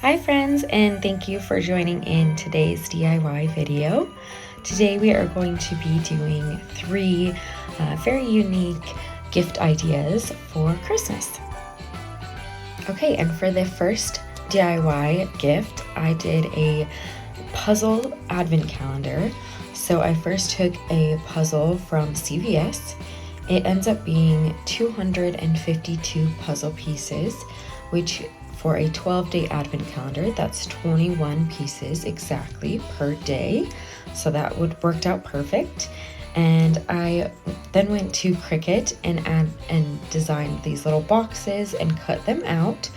Hi friends, and thank you for joining in today's DIY video. Today we are going to be doing three very unique gift ideas for Christmas. Okay, and for the first DIY gift, I did a puzzle advent calendar. So I first took a puzzle from CVS. It ends up being 252 puzzle pieces, which for a 12-day advent calendar, that's 21 pieces exactly per day. So that worked out perfect. And I then went to Cricut and designed these little boxes and cut them out.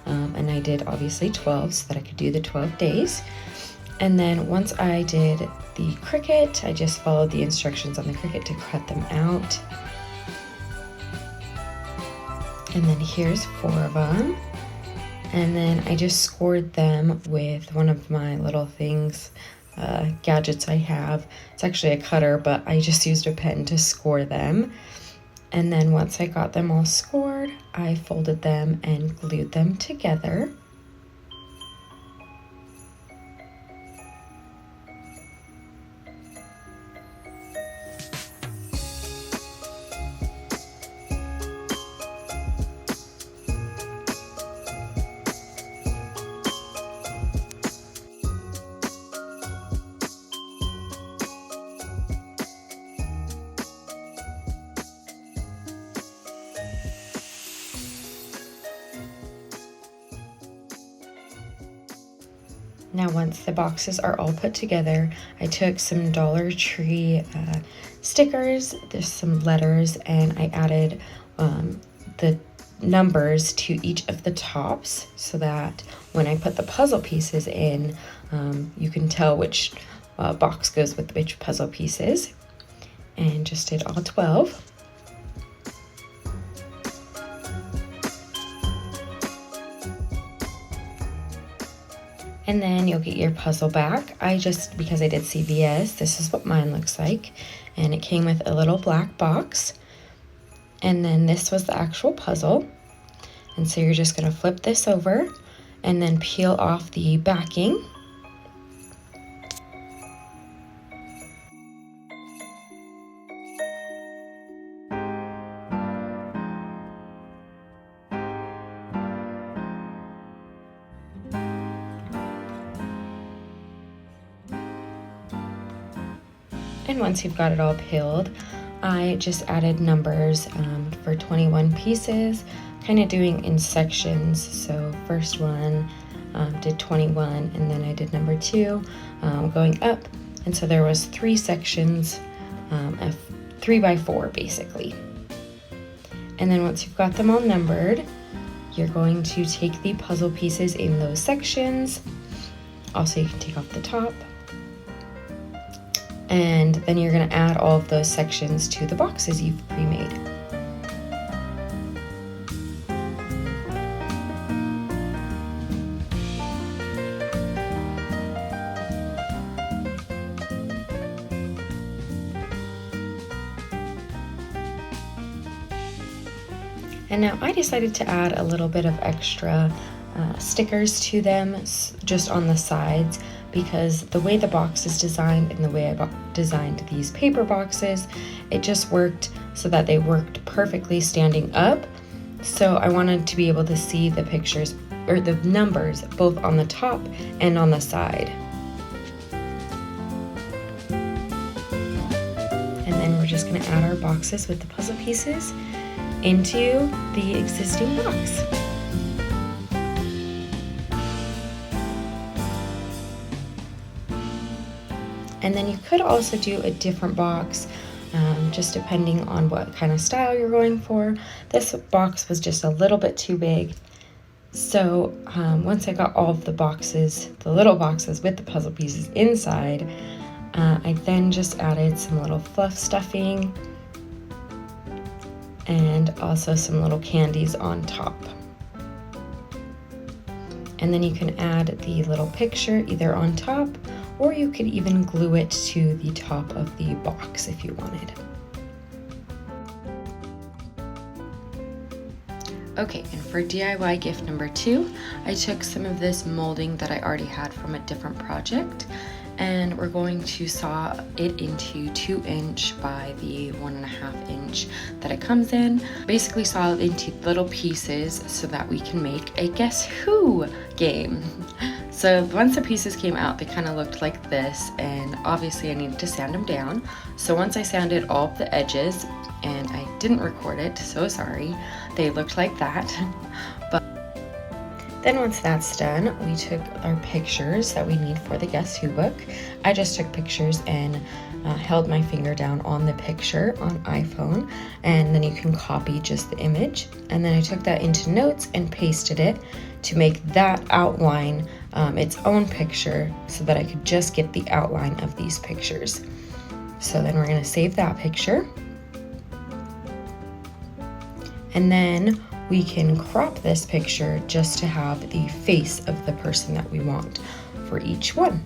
And I did obviously 12 so that I could do the 12 days. And then once I did the Cricut, I just followed the instructions on the Cricut to cut them out. And then here's 4 of them. And then I just scored them with one of my little things, gadgets I have. It's actually a cutter, but I just used a pen to score them. And then once I got them all scored, I folded them and glued them together. Now once the boxes are all put together, I took some Dollar Tree stickers, there's some letters, and I added the numbers to each of the tops so that when I put the puzzle pieces in, you can tell which box goes with which puzzle pieces. And just did all 12. And then you'll get your puzzle back. Because I did CVS, this is what mine looks like. And it came with a little black box. And then this was the actual puzzle. And so you're just gonna flip this over and then peel off the backing. And once you've got it all peeled, I just added numbers for 21 pieces, kind of doing in sections. So first one did 21, and then I did number 2 going up. And so there was 3 sections of 3 by 4 basically. And then once you've got them all numbered, you're going to take the puzzle pieces in those sections. Also, you can take off the top. And then you're going to add all of those sections to the boxes you've pre-made. And now I decided to add a little bit of extra stickers to them just on the sides, because the way the box is designed and the way I designed these paper boxes, it just worked so that they worked perfectly standing up. So I wanted to be able to see the pictures or the numbers both on the top and on the side. And then we're just gonna add our boxes with the puzzle pieces into the existing box. And then you could also do a different box, just depending on what kind of style you're going for. This box was just a little bit too big. So once I got all of the boxes, the little boxes with the puzzle pieces inside, I then just added some little fluff stuffing and also some little candies on top. And then you can add the little picture either on top, or you could even glue it to the top of the box if you wanted. Okay, and for DIY gift number 2, I took some of this molding that I already had from a different project, and we're going to saw it into 2" by the 1.5" that it comes in. Basically saw it into little pieces so that we can make a Guess Who game. So once the pieces came out, they kind of looked like this, and obviously I needed to sand them down. So once I sanded all of the edges, and I didn't record it, so sorry, they looked like that. But then once that's done, we took our pictures that we need for the Guess Who book. I just took pictures and held my finger down on the picture on iPhone, and then you can copy just the image. And then I took that into notes and pasted it to make that outline its own picture so that I could just get the outline of these pictures. So then we're going to save that picture. And then we can crop this picture just to have the face of the person that we want for each one.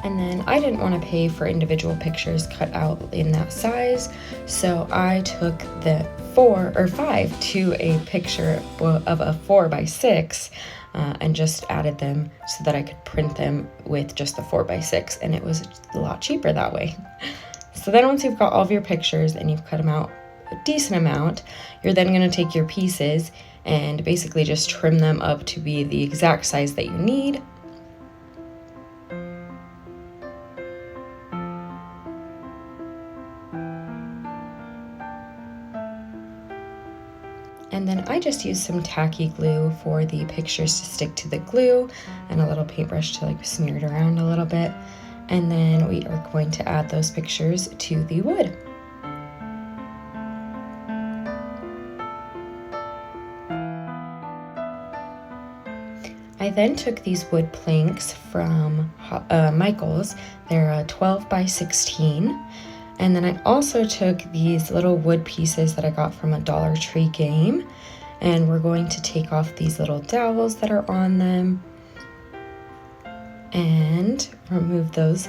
And then I didn't want to pay for individual pictures cut out in that size, so I took the 4 or 5 to a picture of a 4x6 and just added them so that I could print them with just the 4x6, and it was a lot cheaper that way. So then once you've got all of your pictures and you've cut them out a decent amount, you're then going to take your pieces and basically just trim them up to be the exact size that you need. And then I just used some tacky glue for the pictures to stick to the glue, and a little paintbrush to like smear it around a little bit. And then we are going to add those pictures to the wood. I then took these wood planks from Michael's. They're 12x16. And then I also took these little wood pieces that I got from a Dollar Tree game, and we're going to take off these little dowels that are on them and remove those.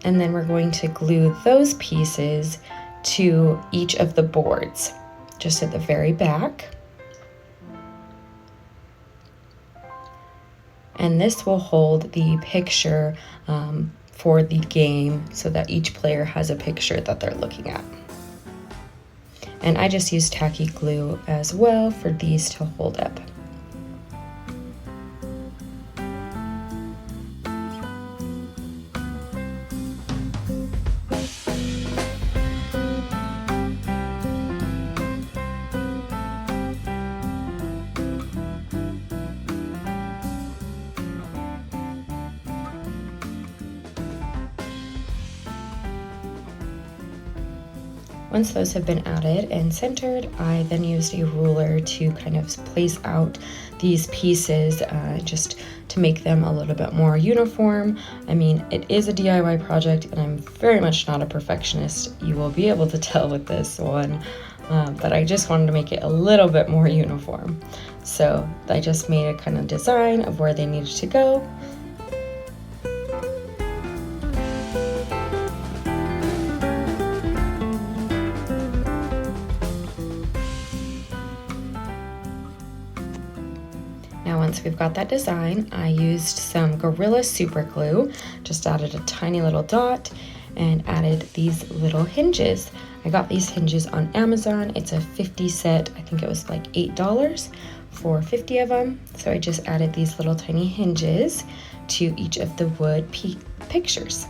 And then we're going to glue those pieces to each of the boards, just at the very back. And this will hold the picture for the game so that each player has a picture that they're looking at. And I just used tacky glue as well for these to hold up. Once those have been added and centered, I then used a ruler to kind of place out these pieces just to make them a little bit more uniform. I mean, it is a DIY project and I'm very much not a perfectionist. You will be able to tell with this one, but I just wanted to make it a little bit more uniform. So I just made a kind of design of where they needed to go. Now once we've got that design, I used some Gorilla Super Glue, just added a tiny little dot and added these little hinges. I got these hinges on Amazon. It's a 50 set, I think it was like $8 for 50 of them. So I just added these little tiny hinges to each of the wood pictures.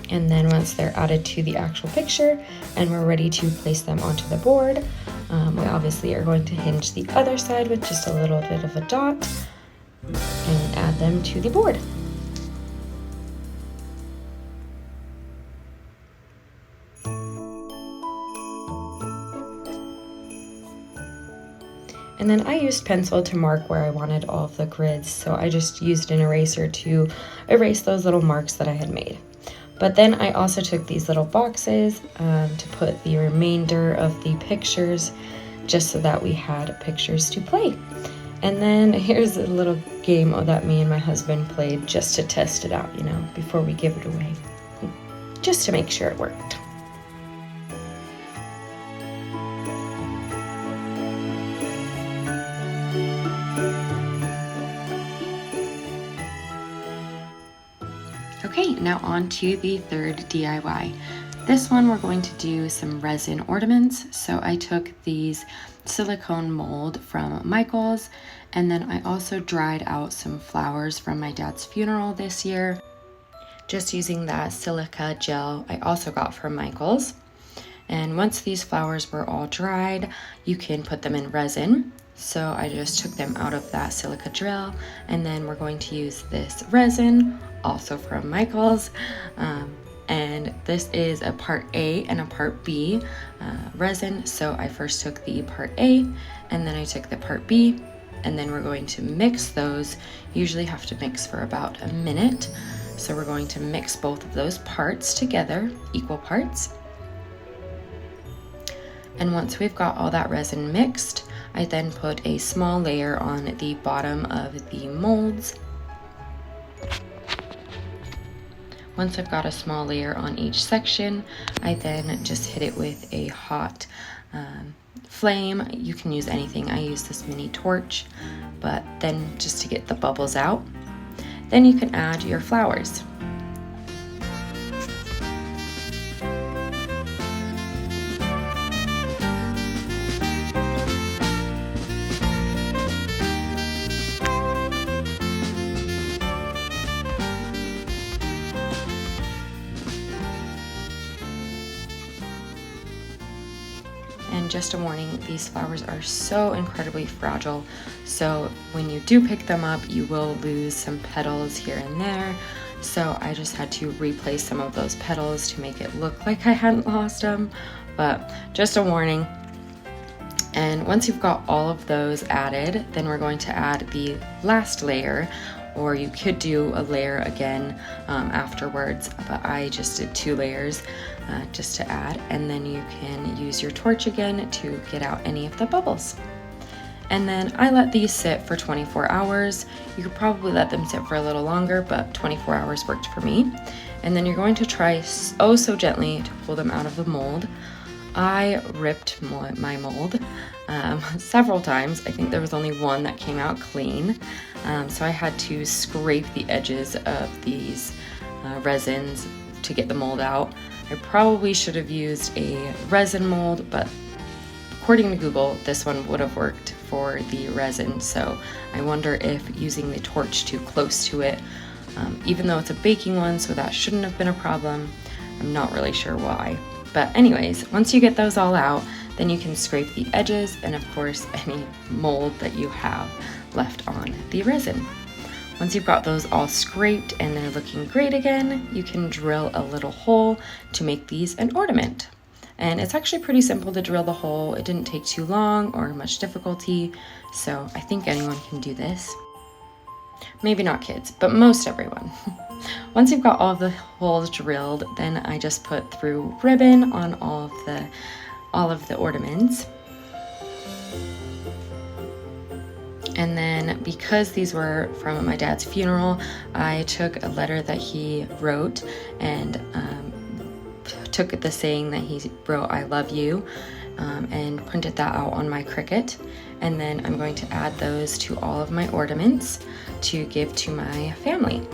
And then once they're added to the actual picture and we're ready to place them onto the board, we obviously are going to hinge the other side with just a little bit of a dot and add them to the board. And then I used pencil to mark where I wanted all of the grids, so I just used an eraser to erase those little marks that I had made. But then I also took these little boxes to put the remainder of the pictures just so that we had pictures to play. And then here's a little game that me and my husband played just to test it out, you know, before we give it away, just to make sure it worked. Okay, now on to the third DIY. This one we're going to do some resin ornaments. So I took these silicone mold from Michael's, and then I also dried out some flowers from my dad's funeral this year, just using that silica gel I also got from Michael's. And once these flowers were all dried, you can put them in resin. So I just took them out of that silica gel, and then we're going to use this resin, also from Michael's. And this is a part A and a part B resin. So I first took the part A, and then I took the part B, and then we're going to mix those. You usually have to mix for about a minute. So we're going to mix both of those parts together, equal parts. And once we've got all that resin mixed, I then put a small layer on the bottom of the molds. Once I've got a small layer on each section, I then just hit it with a hot flame. You can use anything. I use this mini torch, but then just to get the bubbles out. Then you can add your flowers. And just a warning, these flowers are so incredibly fragile, so when you do pick them up, you will lose some petals here and there. So I just had to replace some of those petals to make it look like I hadn't lost them, but just a warning. And once you've got all of those added, then we're going to add the last layer, or you could do a layer again afterwards, but I just did 2 layers just to add, and then you can use your torch again to get out any of the bubbles. And then I let these sit for 24 hours. You could probably let them sit for a little longer, but 24 hours worked for me. And then you're going to try oh so gently to pull them out of the mold. I ripped my mold several times. I think there was only one that came out clean. So I had to scrape the edges of these resins to get the mold out. I probably should have used a resin mold, but according to Google, this one would have worked for the resin. So I wonder if using the torch too close to it, even though it's a baking one, so that shouldn't have been a problem. I'm not really sure why. But anyways, once you get those all out, then you can scrape the edges and of course any mold that you have left on the resin. Once you've got those all scraped and they're looking great again, you can drill a little hole to make these an ornament. And it's actually pretty simple to drill the hole. It didn't take too long or much difficulty, so I think anyone can do this. Maybe not kids, but most everyone. Once you've got all of the holes drilled, then I just put through ribbon on all of the ornaments. And then because these were from my dad's funeral, I took a letter that he wrote and took the saying that he wrote, "I love you," and printed that out on my Cricut. And then I'm going to add those to all of my ornaments to give to my family.